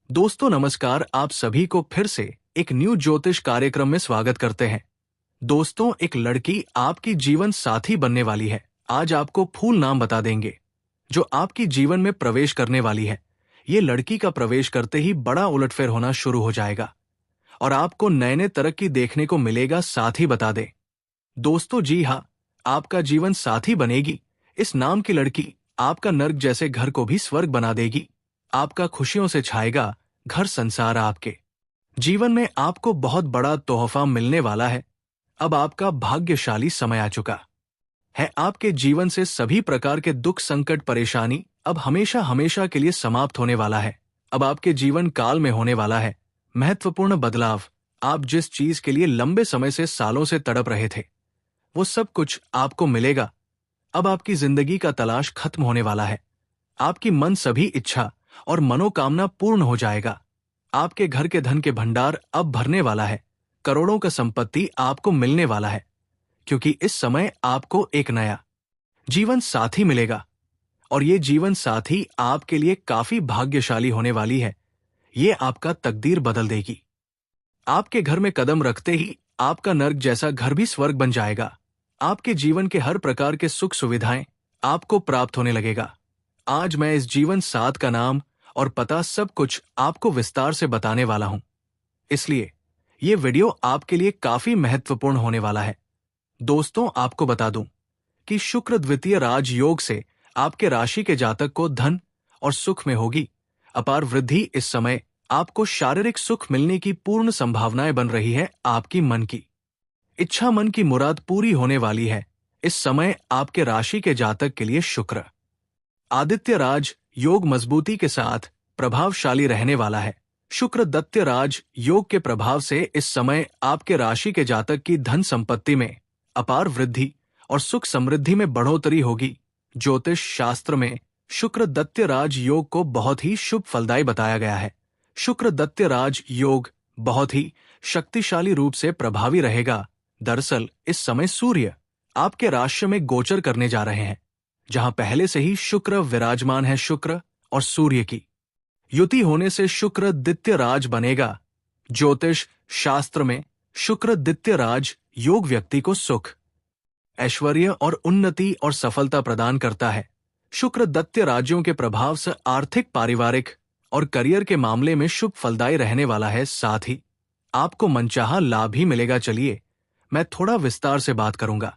दोस्तों नमस्कार, आप सभी को फिर से एक न्यू ज्योतिष कार्यक्रम में स्वागत करते हैं। दोस्तों, एक लड़की आपकी जीवन साथी बनने वाली है। आज आपको फूल नाम बता देंगे जो आपकी जीवन में प्रवेश करने वाली है। ये लड़की का प्रवेश करते ही बड़ा उलटफेर होना शुरू हो जाएगा और आपको नए नए तरक्की देखने को मिलेगा। साथ ही बता दें दोस्तों, जी हाँ, आपका जीवन साथी बनेगी। इस नाम की लड़की आपका नर्क जैसे घर को भी स्वर्ग बना देगी। आपका खुशियों से छाएगा घर संसार। आपके जीवन में आपको बहुत बड़ा तोहफा मिलने वाला है। अब आपका भाग्यशाली समय आ चुका है। आपके जीवन से सभी प्रकार के दुख, संकट, परेशानी अब हमेशा हमेशा के लिए समाप्त होने वाला है। अब आपके जीवन काल में होने वाला है महत्वपूर्ण बदलाव। आप जिस चीज के लिए लंबे समय से, सालों से तड़प रहे थे, वो सब कुछ आपको मिलेगा। अब आपकी जिंदगी का तलाश खत्म होने वाला है। आपकी मन सभी इच्छा और मनोकामना पूर्ण हो जाएगा। आपके घर के धन के भंडार अब भरने वाला है। करोड़ों का संपत्ति आपको मिलने वाला है, क्योंकि इस समय आपको एक नया जीवन साथी मिलेगा और ये जीवन साथी आपके लिए काफी भाग्यशाली होने वाली है। ये आपका तकदीर बदल देगी। आपके घर में कदम रखते ही आपका नर्क जैसा घर भी स्वर्ग बन जाएगा। आपके जीवन के हर प्रकार के सुख सुविधाएं आपको प्राप्त होने लगेगा। आज मैं इस जीवन साथ का नाम और पता सब कुछ आपको विस्तार से बताने वाला हूं, इसलिए ये वीडियो आपके लिए काफी महत्वपूर्ण होने वाला है। दोस्तों, आपको बता दूं कि शुक्र द्वितीय राजयोग से आपके राशि के जातक को धन और सुख में होगी अपार वृद्धि। इस समय आपको शारीरिक सुख मिलने की पूर्ण संभावनाएं बन रही है। आपकी मन की इच्छा, मन की मुराद पूरी होने वाली है। इस समय आपके राशि के जातक के लिए शुक्र आदित्य राज योग मजबूती के साथ प्रभावशाली रहने वाला है। शुक्र दैत्य राज योग के प्रभाव से इस समय आपके राशि के जातक की धन संपत्ति में अपार वृद्धि और सुख समृद्धि में बढ़ोतरी होगी। ज्योतिष शास्त्र में शुक्र दैत्य राज योग को बहुत ही शुभ फलदायी बताया गया है। शुक्र दैत्य राज योग बहुत ही शक्तिशाली रूप से प्रभावी रहेगा। दरअसल इस समय सूर्य आपके राशि में गोचर करने जा रहे हैं, जहां पहले से ही शुक्र विराजमान है। शुक्र और सूर्य की युति होने से शुक्र दित्य राज बनेगा। ज्योतिष शास्त्र में शुक्र दित्य राज योग व्यक्ति को सुख, ऐश्वर्य और उन्नति और सफलता प्रदान करता है। शुक्र दैत्य राज्यों के प्रभाव से आर्थिक, पारिवारिक और करियर के मामले में शुभ फलदायी रहने वाला है। साथ ही आपको मनचाहा लाभ ही मिलेगा। चलिए मैं थोड़ा विस्तार से बात करूंगा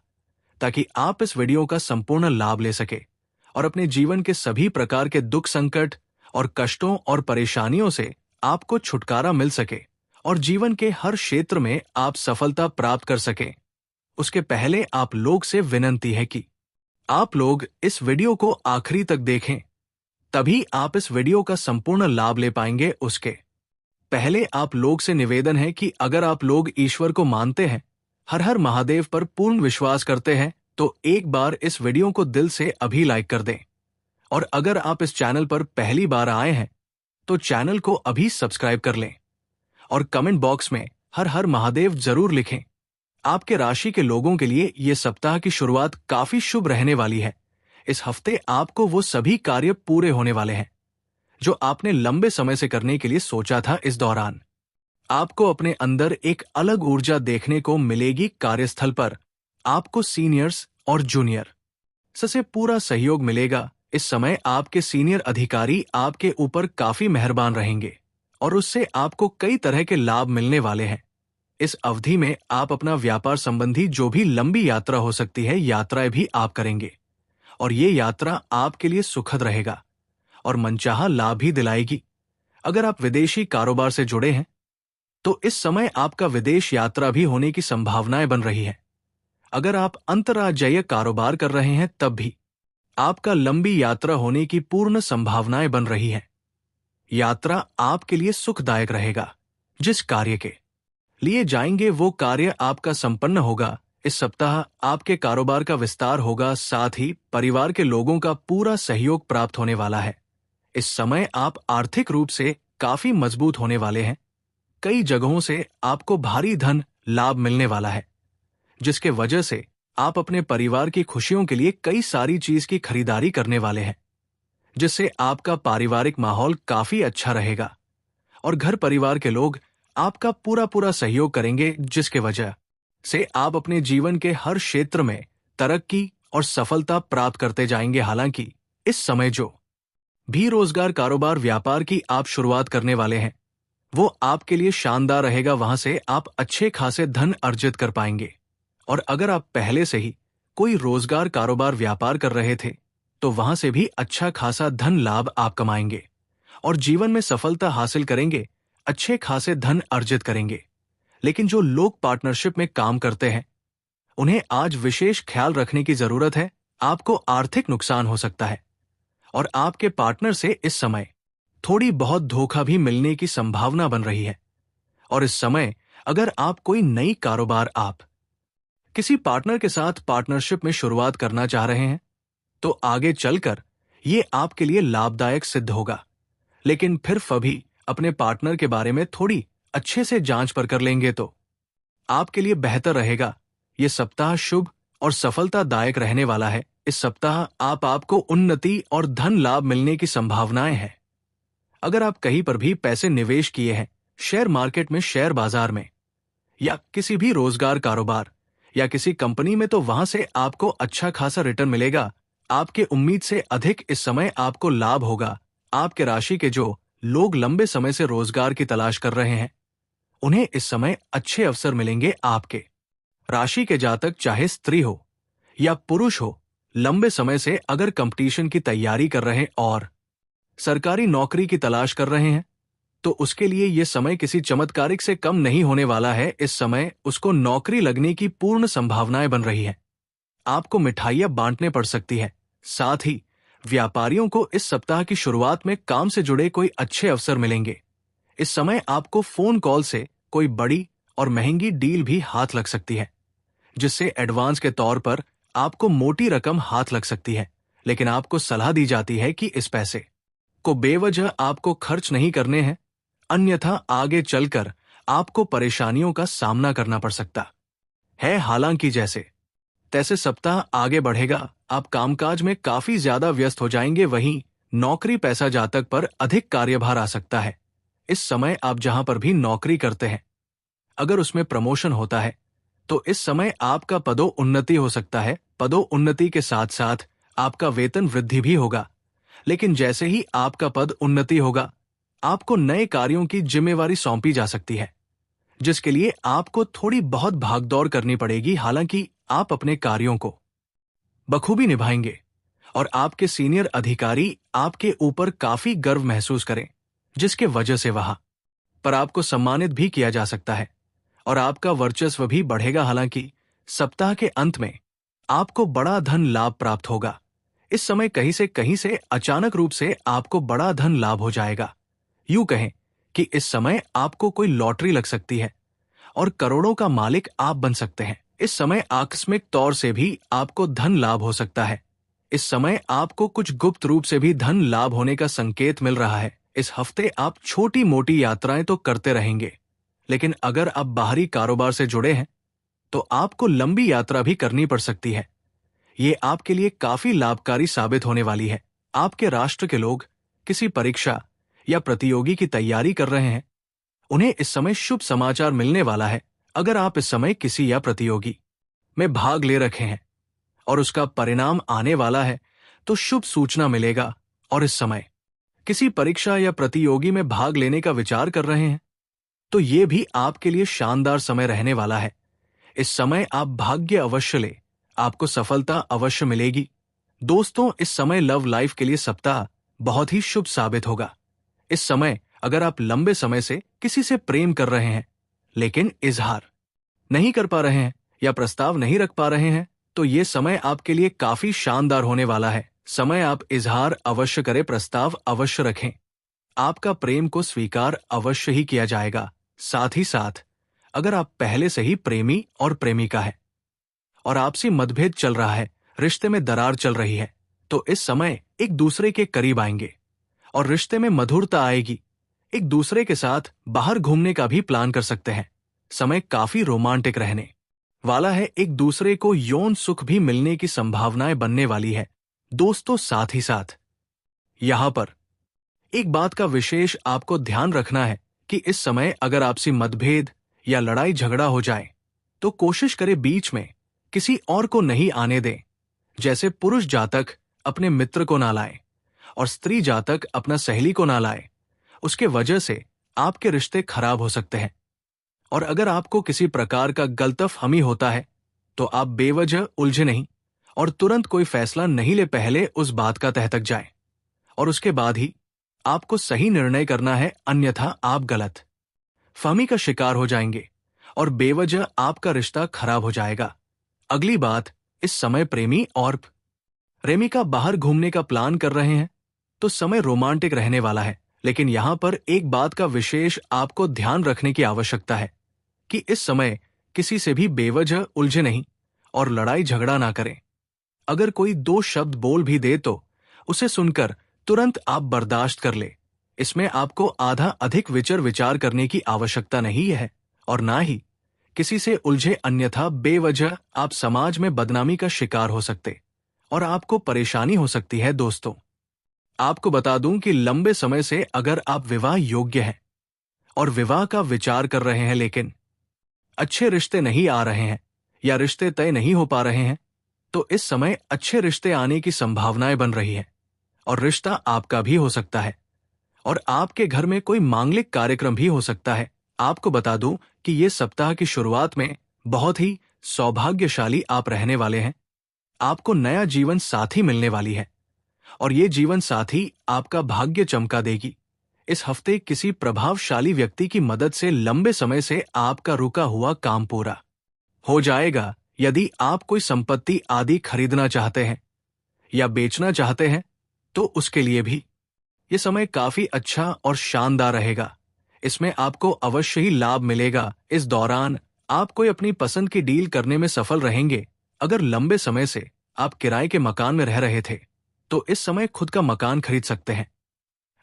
ताकि आप इस वीडियो का संपूर्ण लाभ ले सके और अपने जीवन के सभी प्रकार के दुख, संकट और कष्टों और परेशानियों से आपको छुटकारा मिल सके और जीवन के हर क्षेत्र में आप सफलता प्राप्त कर सकें। उसके पहले आप लोग से विनंती है कि आप लोग इस वीडियो को आखिरी तक देखें, तभी आप इस वीडियो का संपूर्ण लाभ ले पाएंगे। उसके पहले आप लोग से निवेदन है कि अगर आप लोग ईश्वर को मानते हैं, हर हर महादेव पर पूर्ण विश्वास करते हैं, तो एक बार इस वीडियो को दिल से अभी लाइक कर दें। और अगर आप इस चैनल पर पहली बार आए हैं तो चैनल को अभी सब्सक्राइब कर लें और कमेंट बॉक्स में हर हर महादेव जरूर लिखें। आपके राशि के लोगों के लिए ये सप्ताह की शुरुआत काफी शुभ रहने वाली है। इस हफ्ते आपको वो सभी कार्य पूरे होने वाले हैं जो आपने लंबे समय से करने के लिए सोचा था। इस दौरान आपको अपने अंदर एक अलग ऊर्जा देखने को मिलेगी। कार्यस्थल पर आपको सीनियर्स और जूनियर से पूरा सहयोग मिलेगा। इस समय आपके सीनियर अधिकारी आपके ऊपर काफी मेहरबान रहेंगे और उससे आपको कई तरह के लाभ मिलने वाले हैं। इस अवधि में आप अपना व्यापार संबंधी जो भी लंबी यात्रा हो सकती है, यात्राएं भी आप करेंगे और ये यात्रा आपके लिए सुखद रहेगा और मनचाहा लाभ भी दिलाएगी। अगर आप विदेशी कारोबार से जुड़े हैं तो इस समय आपका विदेश यात्रा भी होने की संभावनाएं बन रही है। अगर आप अंतर्राज्यीय कारोबार कर रहे हैं तब भी आपका लंबी यात्रा होने की पूर्ण संभावनाएं बन रही है। यात्रा आपके लिए सुखदायक रहेगा। जिस कार्य के लिए जाएंगे वो कार्य आपका संपन्न होगा। इस सप्ताह आपके कारोबार का विस्तार होगा। साथ ही परिवार के लोगों का पूरा सहयोग प्राप्त होने वाला है। इस समय आप आर्थिक रूप से काफी मजबूत होने वाले हैं। कई जगहों से आपको भारी धन लाभ मिलने वाला है, जिसके वजह से आप अपने परिवार की खुशियों के लिए कई सारी चीज की खरीदारी करने वाले हैं, जिससे आपका पारिवारिक माहौल काफी अच्छा रहेगा। और घर परिवार के लोग आपका पूरा पूरा सहयोग करेंगे, जिसके वजह से आप अपने जीवन के हर क्षेत्र में तरक्की और सफलता प्राप्त करते जाएंगे। हालांकि इस समय जो भी रोजगार, कारोबार, व्यापार की आप शुरुआत करने वाले हैं, वो आपके लिए शानदार रहेगा। वहां से आप अच्छे खासे धन अर्जित कर पाएंगे। और अगर आप पहले से ही कोई रोजगार, कारोबार, व्यापार कर रहे थे, तो वहां से भी अच्छा खासा धन लाभ आप कमाएंगे और जीवन में सफलता हासिल करेंगे, अच्छे खासे धन अर्जित करेंगे। लेकिन जो लोग पार्टनरशिप में काम करते हैं, उन्हें आज विशेष ख्याल रखने की जरूरत है। आपको आर्थिक नुकसान हो सकता है और आपके पार्टनर से इस समय थोड़ी बहुत धोखा भी मिलने की संभावना बन रही है। और इस समय अगर आप कोई नई कारोबार, आप किसी पार्टनर के साथ पार्टनरशिप में शुरुआत करना चाह रहे हैं, तो आगे चलकर ये आपके लिए लाभदायक सिद्ध होगा। लेकिन फिर भी अपने पार्टनर के बारे में थोड़ी अच्छे से जांच पर कर लेंगे तो आपके लिए बेहतर रहेगा। ये सप्ताह शुभ और सफलतादायक रहने वाला है। इस सप्ताह आपको उन्नति और धन लाभ मिलने की संभावनाएं हैं। अगर आप कहीं पर भी पैसे निवेश किए हैं, शेयर मार्केट में, शेयर बाजार में, या किसी भी रोजगार, कारोबार या किसी कंपनी में, तो वहां से आपको अच्छा खासा रिटर्न मिलेगा। आपके उम्मीद से अधिक इस समय आपको लाभ होगा। आपके राशि के जो लोग लंबे समय से रोजगार की तलाश कर रहे हैं, उन्हें इस समय अच्छे अवसर मिलेंगे। आपके राशि के जातक, चाहे स्त्री हो या पुरुष हो, लंबे समय से अगर कंपटीशन की तैयारी कर रहे हैं और सरकारी नौकरी की तलाश कर रहे हैं, तो उसके लिए यह समय किसी चमत्कारिक से कम नहीं होने वाला है। इस समय उसको नौकरी लगने की पूर्ण संभावनाएं बन रही है। आपको मिठाइयां बांटने पड़ सकती है। साथ ही व्यापारियों को इस सप्ताह की शुरुआत में काम से जुड़े कोई अच्छे अवसर मिलेंगे। इस समय आपको फोन कॉल से कोई बड़ी और महंगी डील भी हाथ लग सकती है, जिससे एडवांस के तौर पर आपको मोटी रकम हाथ लग सकती है। लेकिन आपको सलाह दी जाती है कि इस पैसे को बेवजह आपको खर्च नहीं करने हैं, अन्यथा आगे चलकर आपको परेशानियों का सामना करना पड़ सकता है। हालांकि जैसे तैसे सप्ताह आगे बढ़ेगा, आप कामकाज में काफी ज्यादा व्यस्त हो जाएंगे। वहीं नौकरी पेशा जातक पर अधिक कार्यभार आ सकता है। इस समय आप जहां पर भी नौकरी करते हैं, अगर उसमें प्रमोशन होता है, तो इस समय आपका पदोन्नति हो सकता है। पदोन्नति के साथ साथ आपका वेतन वृद्धि भी होगा। लेकिन जैसे ही आपका पद उन्नति होगा, आपको नए कार्यों की जिम्मेवारी सौंपी जा सकती है, जिसके लिए आपको थोड़ी बहुत भागदौड़ करनी पड़ेगी। हालांकि आप अपने कार्यों को बखूबी निभाएंगे और आपके सीनियर अधिकारी आपके ऊपर काफी गर्व महसूस करें, जिसके वजह से वहां पर आपको सम्मानित भी किया जा सकता है और आपका वर्चस्व भी बढ़ेगा। हालांकि सप्ताह के अंत में आपको बड़ा धन लाभ प्राप्त होगा। इस समय कहीं से अचानक रूप से आपको बड़ा धन लाभ हो जाएगा। यूं कहें कि इस समय आपको कोई लॉटरी लग सकती है और करोड़ों का मालिक आप बन सकते हैं। इस समय आकस्मिक तौर से भी आपको धन लाभ हो सकता है। इस समय आपको कुछ गुप्त रूप से भी धन लाभ होने का संकेत मिल रहा है। इस हफ्ते आप छोटी मोटी यात्राएं तो करते रहेंगे, लेकिन अगर आप बाहरी कारोबार से जुड़े हैं, तो आपको लंबी यात्रा भी करनी पड़ सकती है। ये आपके लिए काफी लाभकारी साबित होने वाली है। आपके राष्ट्र के लोग किसी परीक्षा या प्रतियोगी की तैयारी कर रहे हैं, उन्हें इस समय शुभ समाचार मिलने वाला है। अगर आप इस समय किसी या प्रतियोगी में भाग ले रखे हैं और उसका परिणाम आने वाला है, तो शुभ सूचना मिलेगा। और इस समय किसी परीक्षा या प्रतियोगी में भाग लेने का विचार कर रहे हैं, तो ये भी आपके लिए शानदार समय रहने वाला है। इस समय आप भाग्य अवश्य ले, आपको सफलता अवश्य मिलेगी। दोस्तों, इस समय लव लाइफ के लिए सप्ताह बहुत ही शुभ साबित होगा। इस समय अगर आप लंबे समय से किसी से प्रेम कर रहे हैं, लेकिन इजहार नहीं कर पा रहे हैं या प्रस्ताव नहीं रख पा रहे हैं, तो ये समय आपके लिए काफी शानदार होने वाला है। समय आप इजहार अवश्य करें, प्रस्ताव अवश्य रखें। आपका प्रेम को स्वीकार अवश्य ही किया जाएगा। साथ ही साथ अगर आप पहले से ही प्रेमी और प्रेमिका है और आपसी मतभेद चल रहा है, रिश्ते में दरार चल रही है, तो इस समय एक दूसरे के करीब आएंगे और रिश्ते में मधुरता आएगी। एक दूसरे के साथ बाहर घूमने का भी प्लान कर सकते हैं। समय काफी रोमांटिक रहने वाला है। एक दूसरे को यौन सुख भी मिलने की संभावनाएं बनने वाली है। दोस्तों, साथ ही साथ यहां पर एक बात का विशेष आपको ध्यान रखना है कि इस समय अगर आपसी मतभेद या लड़ाई झगड़ा हो जाए तो कोशिश करें बीच में किसी और को नहीं आने दें। जैसे पुरुष जातक अपने मित्र को ना लाए और स्त्री जातक अपना सहेली को ना लाए। उसके वजह से आपके रिश्ते खराब हो सकते हैं। और अगर आपको किसी प्रकार का गलतफहमी होता है तो आप बेवजह उलझे नहीं और तुरंत कोई फैसला नहीं ले, पहले उस बात का तह तक जाए और उसके बाद ही आपको सही निर्णय करना है, अन्यथा आप गलत फहमी का शिकार हो जाएंगे और बेवजह आपका रिश्ता खराब हो जाएगा। अगली बात, इस समय प्रेमी और प्रेमिका बाहर घूमने का प्लान कर रहे हैं तो समय रोमांटिक रहने वाला है। लेकिन यहां पर एक बात का विशेष आपको ध्यान रखने की आवश्यकता है कि इस समय किसी से भी बेवजह उलझे नहीं और लड़ाई झगड़ा ना करें। अगर कोई दो शब्द बोल भी दे तो उसे सुनकर तुरंत आप बर्दाश्त कर ले। इसमें आपको आधा अधिक विचार करने की आवश्यकता नहीं है और ना ही किसी से उलझे, अन्यथा बेवजह आप समाज में बदनामी का शिकार हो सकते और आपको परेशानी हो सकती है। दोस्तों, आपको बता दूं कि लंबे समय से अगर आप विवाह योग्य हैं और विवाह का विचार कर रहे हैं लेकिन अच्छे रिश्ते नहीं आ रहे हैं या रिश्ते तय नहीं हो पा रहे हैं, तो इस समय अच्छे रिश्ते आने की संभावनाएं बन रही है और रिश्ता आपका भी हो सकता है और आपके घर में कोई मांगलिक कार्यक्रम भी हो सकता है। आपको बता दूं कि ये सप्ताह की शुरुआत में बहुत ही सौभाग्यशाली आप रहने वाले हैं। आपको नया जीवन साथी मिलने वाली है और ये जीवन साथी आपका भाग्य चमका देगी। इस हफ्ते किसी प्रभावशाली व्यक्ति की मदद से लंबे समय से आपका रुका हुआ काम पूरा हो जाएगा। यदि आप कोई संपत्ति आदि खरीदना चाहते हैं या बेचना चाहते हैं तो उसके लिए भी ये समय काफी अच्छा और शानदार रहेगा। इसमें आपको अवश्य ही लाभ मिलेगा। इस दौरान आप कोई अपनी पसंद की डील करने में सफल रहेंगे। अगर लंबे समय से आप किराए के मकान में रह रहे थे तो इस समय खुद का मकान खरीद सकते हैं।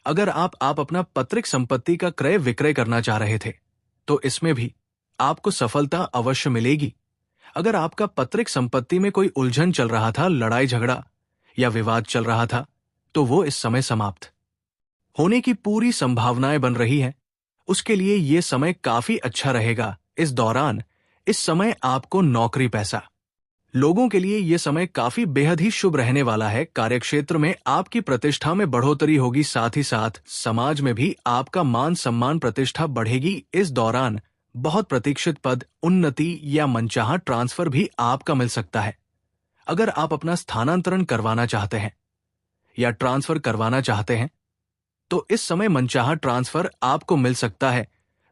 अगर आप अपना पैतृक संपत्ति का क्रय विक्रय करना चाह रहे थे तो इसमें भी आपको सफलता अवश्य मिलेगी। अगर आपका पैतृक संपत्ति में कोई उलझन चल रहा था, लड़ाई झगड़ा या विवाद चल रहा था, तो वो इस समय समाप्त होने की पूरी संभावनाएं बन रही हैं। उसके लिए ये समय काफी अच्छा रहेगा। इस दौरान इस समय आपको नौकरी पैसा लोगों के लिए ये समय काफी बेहद ही शुभ रहने वाला है। कार्यक्षेत्र में आपकी प्रतिष्ठा में बढ़ोतरी होगी, साथ ही साथ समाज में भी आपका मान सम्मान प्रतिष्ठा बढ़ेगी। इस दौरान बहुत प्रतीक्षित पद, उन्नति या मनचाहा ट्रांसफर भी आपका मिल सकता है। अगर आप अपना स्थानांतरण करवाना चाहते हैं या ट्रांसफर करवाना चाहते हैं तो इस समय मनचाहा ट्रांसफर आपको मिल सकता है।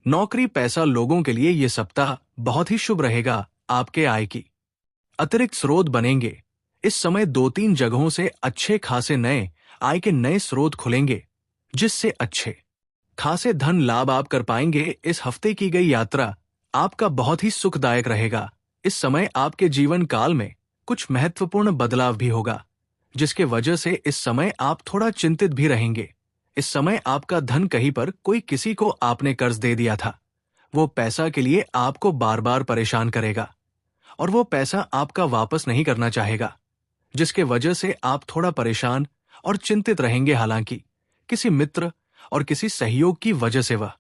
नौकरी पैसा लोगों के लिए ये सप्ताह बहुत ही शुभ रहेगा। आपके आय की अतिरिक्त स्रोत बनेंगे। इस समय 2-3 जगहों से अच्छे खासे नए आय के नए स्रोत खुलेंगे जिससे अच्छे खासे धन लाभ आप कर पाएंगे। इस हफ्ते की गई यात्रा आपका बहुत ही सुखदायक रहेगा। इस समय आपके जीवन काल में कुछ महत्वपूर्ण बदलाव भी होगा जिसके वजह से इस समय आप थोड़ा चिंतित भी रहेंगे। इस समय आपका धन कहीं पर कोई किसी को आपने कर्ज दे दिया था, वो पैसा के लिए आपको बार बार परेशान करेगा और वो पैसा आपका वापस नहीं करना चाहेगा, जिसके वजह से आप थोड़ा परेशान और चिंतित रहेंगे। हालांकि किसी मित्र और किसी सहयोग की वजह से वह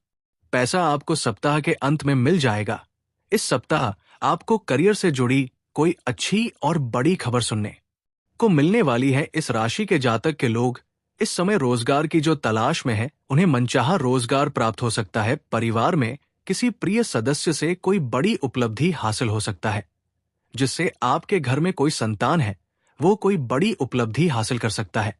पैसा आपको सप्ताह के अंत में मिल जाएगा। इस सप्ताह आपको करियर से जुड़ी कोई अच्छी और बड़ी खबर सुनने को मिलने वाली है। इस राशि के जातक के लोग इस समय रोजगार की जो तलाश में है, उन्हें मनचाहा रोजगार प्राप्त हो सकता है। परिवार में किसी प्रिय सदस्य से कोई बड़ी उपलब्धि हासिल हो सकता है, जिससे आपके घर में कोई संतान है वो कोई बड़ी उपलब्धि हासिल कर सकता है,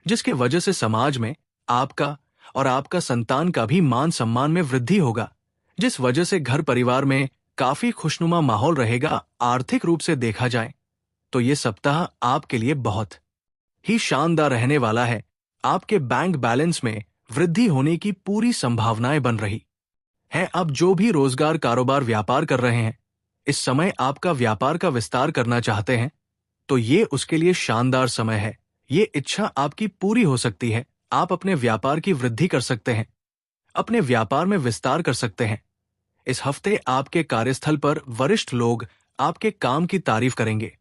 जिसके वजह से समाज में आपका और आपका संतान का भी मान सम्मान में वृद्धि होगा, जिस वजह से घर परिवार में काफी खुशनुमा माहौल रहेगा। आर्थिक रूप से देखा जाए तो ये सप्ताह आपके लिए बहुत ही शानदार रहने वाला है। आपके बैंक बैलेंस में वृद्धि होने की पूरी संभावनाएं बन रही हैं। अब जो भी रोजगार, कारोबार, व्यापार कर रहे हैं, इस समय आपका व्यापार का विस्तार करना चाहते हैं तो ये उसके लिए शानदार समय है। ये इच्छा आपकी पूरी हो सकती है। आप अपने व्यापार की वृद्धि कर सकते हैं, अपने व्यापार में विस्तार कर सकते हैं। इस हफ्ते आपके कार्यस्थल पर वरिष्ठ लोग आपके काम की तारीफ करेंगे,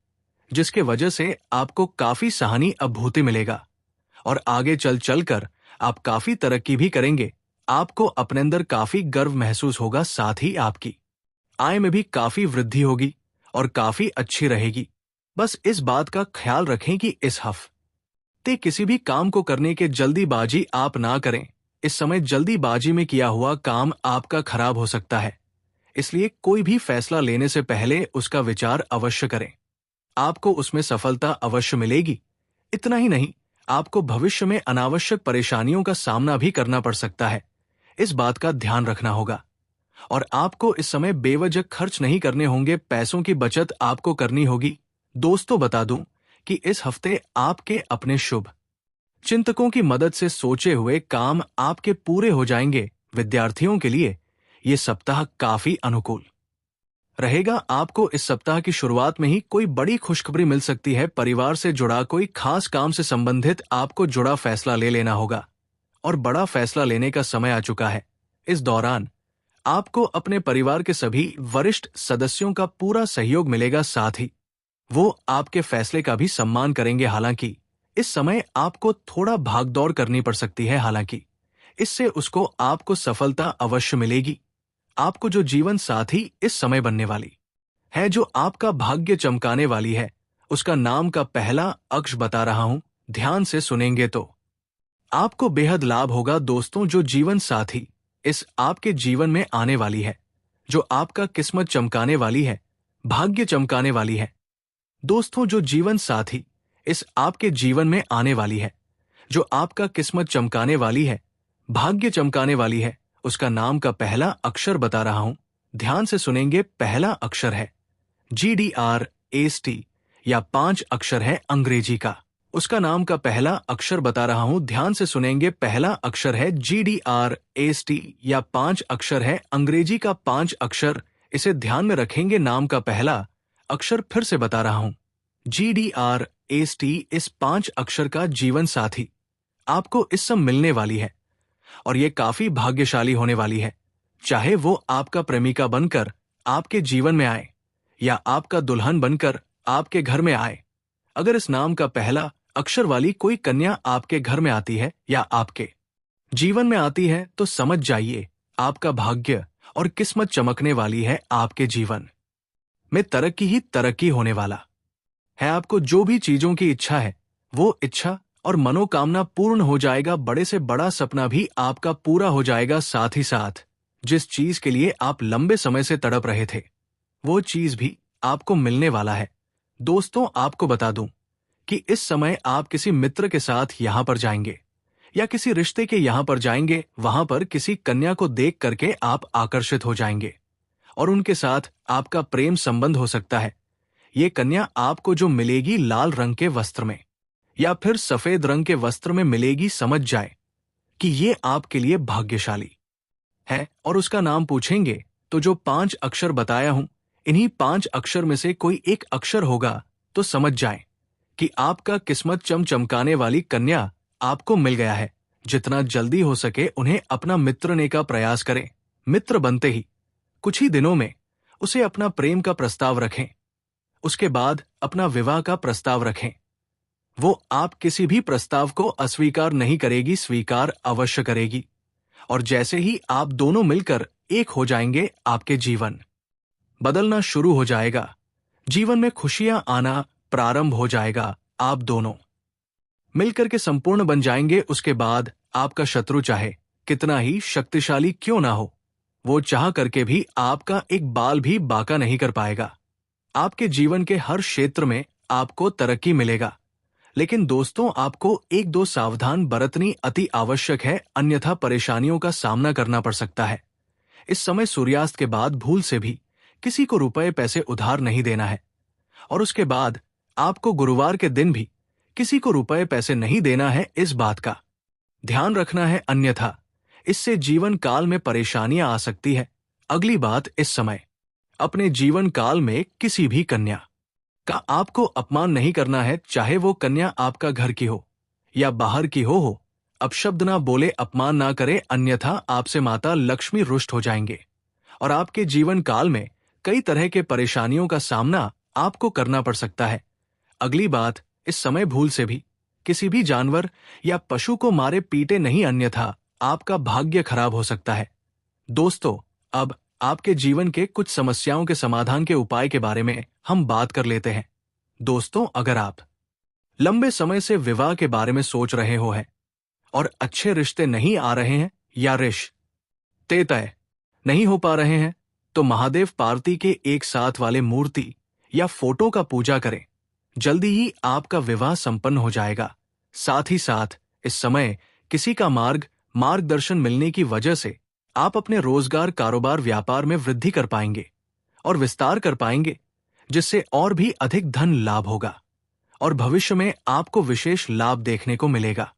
जिसके वजह से आपको काफी सहानुभूति मिलेगा और आगे चल कर आप काफी तरक्की भी करेंगे। आपको अपने अंदर काफी गर्व महसूस होगा, साथ ही आपकी आय में भी काफी वृद्धि होगी और काफी अच्छी रहेगी। बस इस बात का ख्याल रखें कि इस हफ्ते किसी भी काम को करने के जल्दीबाजी आप ना करें। इस समय जल्दीबाजी में किया हुआ काम आपका खराब हो सकता है, इसलिए कोई भी फैसला लेने से पहले उसका विचार अवश्य करें। आपको उसमें सफलता अवश्य मिलेगी। इतना ही नहीं, आपको भविष्य में अनावश्यक परेशानियों का सामना भी करना पड़ सकता है। इस बात का ध्यान रखना होगा। और आपको इस समय बेवजह खर्च नहीं करने होंगे, पैसों की बचत आपको करनी होगी। दोस्तों, बता दूं कि इस हफ्ते आपके अपने शुभ चिंतकों की मदद से सोचे हुए काम आपके पूरे हो जाएंगे। विद्यार्थियों के लिए ये सप्ताह काफी अनुकूल रहेगा। आपको इस सप्ताह की शुरुआत में ही कोई बड़ी खुशखबरी मिल सकती है। परिवार से जुड़ा कोई खास काम से संबंधित आपको जुड़ा फैसला ले लेना होगा और बड़ा फैसला लेने का समय आ चुका है। इस दौरान आपको अपने परिवार के सभी वरिष्ठ सदस्यों का पूरा सहयोग मिलेगा, साथ ही वो आपके फैसले का भी सम्मान करेंगे। हालांकि इस समय आपको थोड़ा भागदौड़ करनी पड़ सकती है, हालांकि इससे उसको आपको सफलता अवश्य मिलेगी। आपको जो जीवन साथी इस समय बनने वाली है, जो आपका भाग्य चमकाने वाली है, उसका नाम का पहला अक्षर बता रहा हूं, ध्यान से सुनेंगे तो आपको बेहद लाभ होगा। दोस्तों, जो जीवन साथी इस आपके जीवन में आने वाली है, जो आपका किस्मत चमकाने वाली है, भाग्य चमकाने वाली है। दोस्तों, जो जीवन साथी इस आपके जीवन में आने वाली है, जो आपका किस्मत चमकाने वाली है, भाग्य चमकाने वाली है, उसका नाम का पहला अक्षर बता रहा हूं, ध्यान से सुनेंगे। पहला अक्षर है GDRST या 5 अक्षर है अंग्रेजी का। उसका नाम का पहला अक्षर बता रहा हूं, ध्यान से सुनेंगे। पहला अक्षर है GDRST या 5 अक्षर है अंग्रेजी का 5 अक्षर। इसे ध्यान में रखेंगे। नाम का पहला अक्षर फिर से बता रहा हूं, GDRST। इस 5 अक्षर का जीवन साथी आपको इस समय मिलने वाली है और ये काफी भाग्यशाली होने वाली है। चाहे वो आपका प्रेमिका बनकर आपके जीवन में आए या आपका दुल्हन बनकर आपके घर में आए। अगर इस नाम का पहला अक्षर वाली कोई कन्या आपके घर में आती है या आपके जीवन में आती है, तो समझ जाइए आपका भाग्य और किस्मत चमकने वाली है। आपके जीवन में तरक्की ही तरक्की होने वाला है। आपको जो भी चीजों की इच्छा है, वो इच्छा और मनोकामना पूर्ण हो जाएगा। बड़े से बड़ा सपना भी आपका पूरा हो जाएगा। साथ ही साथ जिस चीज के लिए आप लंबे समय से तड़प रहे थे, वो चीज भी आपको मिलने वाला है। दोस्तों, आपको बता दूं कि इस समय आप किसी मित्र के साथ यहां पर जाएंगे या किसी रिश्ते के यहां पर जाएंगे। वहां पर किसी कन्या को देख करके आप आकर्षित हो जाएंगे और उनके साथ आपका प्रेम संबंध हो सकता है। ये कन्या आपको जो मिलेगी, लाल रंग के वस्त्र में या फिर सफेद रंग के वस्त्र में मिलेगी। समझ जाए कि ये आपके लिए भाग्यशाली है। और उसका नाम पूछेंगे तो जो 5 अक्षर बताया हूं, इन्हीं 5 अक्षर में से कोई एक अक्षर होगा, तो समझ जाए कि आपका किस्मत चमकाने वाली कन्या आपको मिल गया है। जितना जल्दी हो सके उन्हें अपना मित्र ने का प्रयास करें। मित्र बनते ही कुछ ही दिनों में उसे अपना प्रेम का प्रस्ताव रखें। उसके बाद अपना विवाह का प्रस्ताव रखें। वो आप किसी भी प्रस्ताव को अस्वीकार नहीं करेगी, स्वीकार अवश्य करेगी। और जैसे ही आप दोनों मिलकर एक हो जाएंगे, आपके जीवन बदलना शुरू हो जाएगा। जीवन में खुशियां आना प्रारंभ हो जाएगा। आप दोनों मिलकर के संपूर्ण बन जाएंगे। उसके बाद आपका शत्रु चाहे कितना ही शक्तिशाली क्यों ना हो, वो चाह करके भी आपका एक बाल भी बांका नहीं कर पाएगा। आपके जीवन के हर क्षेत्र में आपको तरक्की मिलेगा। लेकिन दोस्तों, आपको 1-2 सावधान बरतनी अति आवश्यक है, अन्यथा परेशानियों का सामना करना पड़ सकता है। इस समय सूर्यास्त के बाद भूल से भी किसी को रुपए पैसे उधार नहीं देना है। और उसके बाद आपको गुरुवार के दिन भी किसी को रुपए पैसे नहीं देना है। इस बात का ध्यान रखना है, अन्यथा इससे जीवन काल में परेशानियां आ सकती है। अगली बात, इस समय अपने जीवन काल में किसी भी कन्या का आपको अपमान नहीं करना है, चाहे वो कन्या आपका घर की हो या बाहर की हो। अपशब्द ना बोले, अपमान ना करे, अन्यथा आपसे माता लक्ष्मी रुष्ट हो जाएंगे और आपके जीवन काल में कई तरह के परेशानियों का सामना आपको करना पड़ सकता है। अगली बात, इस समय भूल से भी किसी भी जानवर या पशु को मारे पीटे नहीं, अन्यथा आपका भाग्य खराब हो सकता है। दोस्तों, अब आपके जीवन के कुछ समस्याओं के समाधान के उपाय के बारे में हम बात कर लेते हैं। दोस्तों, अगर आप लंबे समय से विवाह के बारे में सोच रहे हो हैं और अच्छे रिश्ते नहीं आ रहे हैं या रिश्ते तय नहीं हो पा रहे हैं, तो महादेव पार्वती के एक साथ वाले मूर्ति या फोटो का पूजा करें। जल्दी ही आपका विवाह संपन्न हो जाएगा। साथ ही साथ इस समय किसी का मार्गदर्शन मिलने की वजह से आप अपने रोजगार, कारोबार, व्यापार में वृद्धि कर पाएंगे और विस्तार कर पाएंगे, जिससे और भी अधिक धन लाभ होगा और भविष्य में आपको विशेष लाभ देखने को मिलेगा।